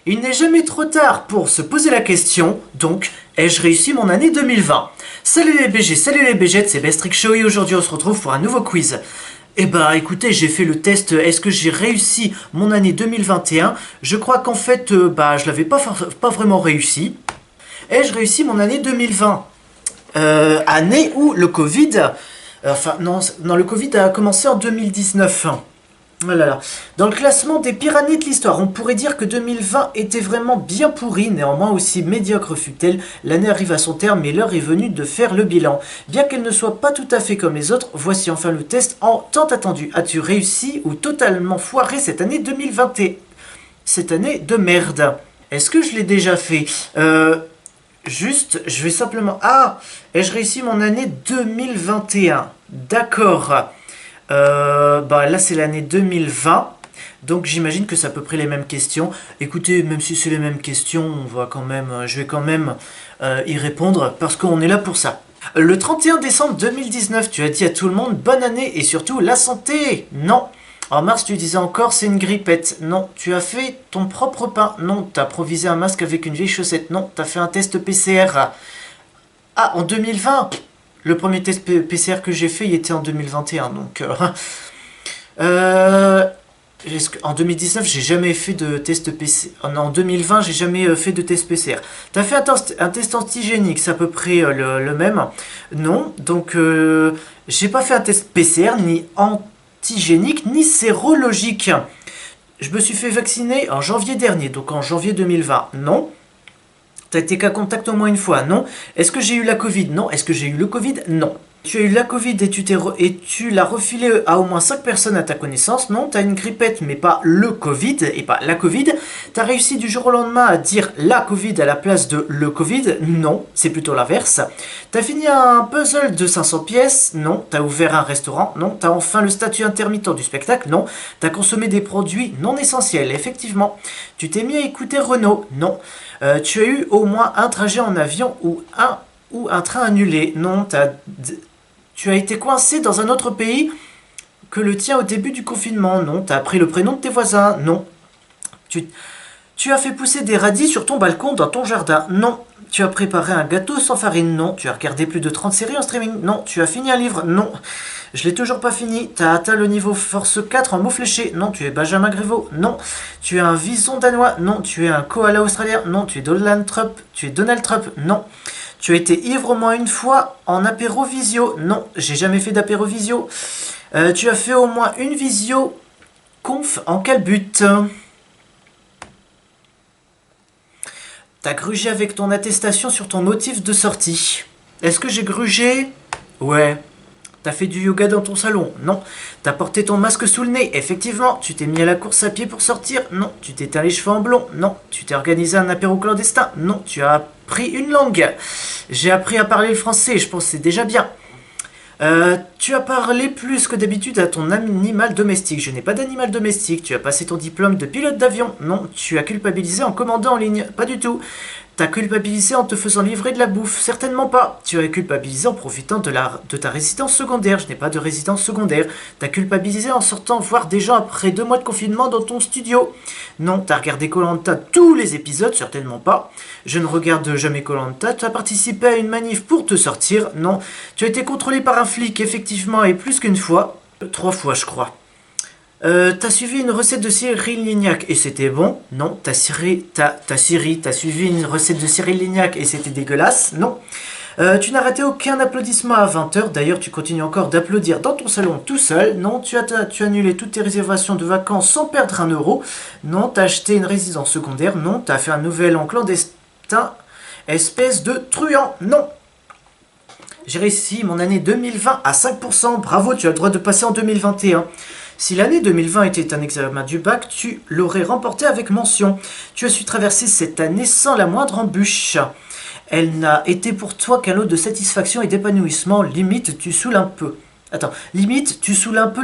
Il n'est jamais trop tard pour se poser la question, donc, ai-je réussi mon année 2020? Salut les BG, salut les BG, c'est Bestrick Show et aujourd'hui on se retrouve pour un nouveau quiz. Eh bah écoutez, j'ai fait le test, est-ce que j'ai réussi mon année 2021? Je crois qu'en fait, je l'avais pas vraiment réussi. Ai-je réussi mon année 2020? Année où le Covid... non, le Covid a commencé en 2019. Oh là là. Dans le classement des pires années de l'histoire, on pourrait dire que 2020 était vraiment bien pourri, néanmoins aussi médiocre fut-elle. L'année arrive à son terme et l'heure est venue de faire le bilan. Bien qu'elle ne soit pas tout à fait comme les autres, voici enfin le test en tant attendu. As-tu réussi ou totalement foiré cette année 2021? Cette année de merde. Est-ce que je l'ai déjà fait? Juste, je vais simplement... Ah, ai-je réussi mon année 2021? D'accord. Là c'est l'année 2020, donc j'imagine que c'est à peu près les mêmes questions. Écoutez, même si c'est les mêmes questions, je vais quand même y répondre parce qu'on est là pour ça. Le 31 décembre 2019, tu as dit à tout le monde bonne année et surtout la santé. Non. En mars, tu disais encore c'est une grippette. Non. Tu as fait ton propre pain. Non. Tu as improvisé un masque avec une vieille chaussette. Non. Tu as fait un test PCR. Ah, en 2020. Le premier test PCR que j'ai fait, il était en 2021, donc... en 2019, j'ai jamais fait de test PCR. En 2020, j'ai jamais fait de test PCR. T'as fait un test antigénique, c'est à peu près le même. Non, donc j'ai pas fait un test PCR, ni antigénique, ni sérologique. Je me suis fait vacciner en janvier dernier, donc en janvier 2020. Non. T'as été qu'à contact au moins une fois? Non. Est-ce que j'ai eu la Covid? Non. Est-ce que j'ai eu le Covid? Non. Tu as eu la Covid et tu l'as refilé à au moins 5 personnes à ta connaissance? Non. T'as une grippette mais pas le Covid et pas la Covid. T'as réussi du jour au lendemain à dire la Covid à la place de le Covid? Non. C'est plutôt l'inverse. T'as fini un puzzle de 500 pièces? Non. T'as ouvert un restaurant? Non. T'as enfin le statut intermittent du spectacle? Non. T'as consommé des produits non essentiels? Effectivement. Tu t'es mis à écouter Renault? Non. Tu as eu au moins un trajet en avion ou un train annulé? Non. Tu as été coincé dans un autre pays que le tien au début du confinement? Non. Tu as appris le prénom de tes voisins? Non. Tu as fait pousser des radis sur ton balcon dans ton jardin? Non. Tu as préparé un gâteau sans farine? Non. Tu as regardé plus de 30 séries en streaming? Non. Tu as fini un livre? Non. Je l'ai toujours pas fini. T'as atteint le niveau force 4 en mots fléchés? Non. Tu es Benjamin Griveaux? Non. Tu es un vison danois? Non. Tu es un koala australien? Non. Tu es Donald Trump? Non. Tu as été ivre au moins une fois en apéro visio? Non. J'ai jamais fait d'apéro visio. Tu as fait au moins une visio conf en quel but? T'as grugé avec ton attestation sur ton motif de sortie? Est-ce que j'ai grugé? Ouais. T'as fait du yoga dans ton salon? Non. T'as porté ton masque sous le nez? Effectivement. Tu t'es mis à la course à pied pour sortir? Non. Tu t'es teint les cheveux en blond? Non. Tu t'es organisé un apéro clandestin? Non. Tu as appris une langue? J'ai appris à parler le français, je pense que c'est déjà bien. Tu as parlé plus que d'habitude à ton animal domestique? Je n'ai pas d'animal domestique. Tu as passé ton diplôme de pilote d'avion? Non. Tu as culpabilisé en commandant en ligne? Pas du tout. T'as culpabilisé en te faisant livrer de la bouffe? Certainement pas. Tu as culpabilisé en profitant de ta résidence secondaire? Je n'ai pas de résidence secondaire. T'as culpabilisé en sortant voir des gens après 2 mois de confinement dans ton studio? Non. T'as regardé koh tous les épisodes? Certainement pas. Je ne regarde jamais koh. Tu as participé à une manif pour te sortir? Non. Tu as été contrôlé par un flic, effectivement, et plus qu'une fois. 3 fois, je crois. T'as suivi une recette de Cyril Lignac et c'était bon? Non. T'as suivi une recette de Cyril Lignac et c'était dégueulasse? Non. Tu n'as raté aucun applaudissement à 20h. D'ailleurs, tu continues encore d'applaudir dans ton salon tout seul? Non. Tu as annulé toutes tes réservations de vacances sans perdre 1 euro? Non. T'as acheté une résidence secondaire? Non. T'as fait un nouvel an clandestin? Espèce de truand? Non. J'ai réussi mon année 2020 à 5%. Bravo, tu as le droit de passer en 2021. Si l'année 2020 était un examen du bac, tu l'aurais remporté avec mention. Tu as su traverser cette année sans la moindre embûche. Elle n'a été pour toi qu'un lot de satisfaction et d'épanouissement. Limite, tu saoules un peu.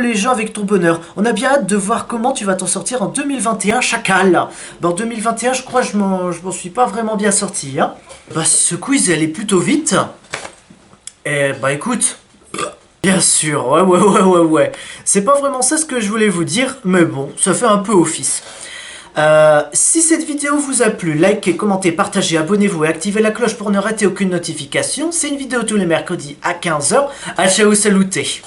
Les gens avec ton bonheur. On a bien hâte de voir comment tu vas t'en sortir en 2021, chacal. En 2021, je crois que je m'en suis pas vraiment bien sorti. Hein. Ce quiz, elle est plutôt vite. Écoute... Bien sûr, ouais. C'est pas vraiment ça ce que je voulais vous dire, mais bon, ça fait un peu office. Si cette vidéo vous a plu, likez, commentez, partagez, abonnez-vous et activez la cloche pour ne rater aucune notification. C'est une vidéo tous les mercredis à 15 h. À ciao, saluté.